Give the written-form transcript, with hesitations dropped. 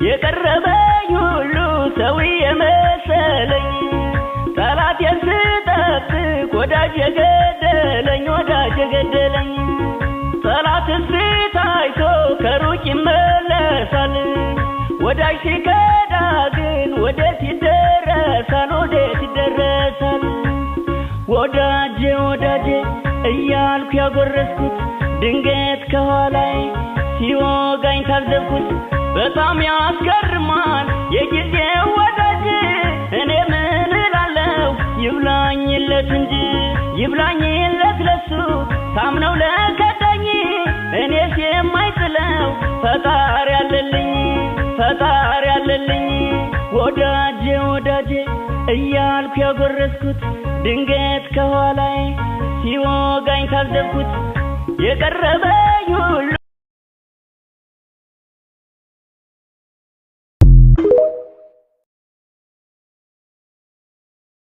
የቀረበኝ ሁሉ ሰው የመሰለኝ ጠላት የስጠብቅ ወዳጅ የገደለኝ ጠላት ሲታይቶ ከሩቅ ይመለሳል ወዳጅ ሲከዳ ግን ወዴት ይደረሳል ወዳጄ እያልኩ ያጎረስኩት ድንገት ከኋላይ ሲወጋኝ ታዘብኩት በጣም ያስገርማል የጊዜው ወዳጅ እኔ ምን እላለሁ ይብላኝለት እንጂ ይብላኝለት ለሱ ታምነው ለከዳኝ እኔስ የማይጥለው ፈጣሪ አለልኝ ወዳጄ እያልኩ ያጎረስኩት ድንገት ከኋላይ ሲወጋኝ ታዘብኩት የቀረበኝ ሁሉ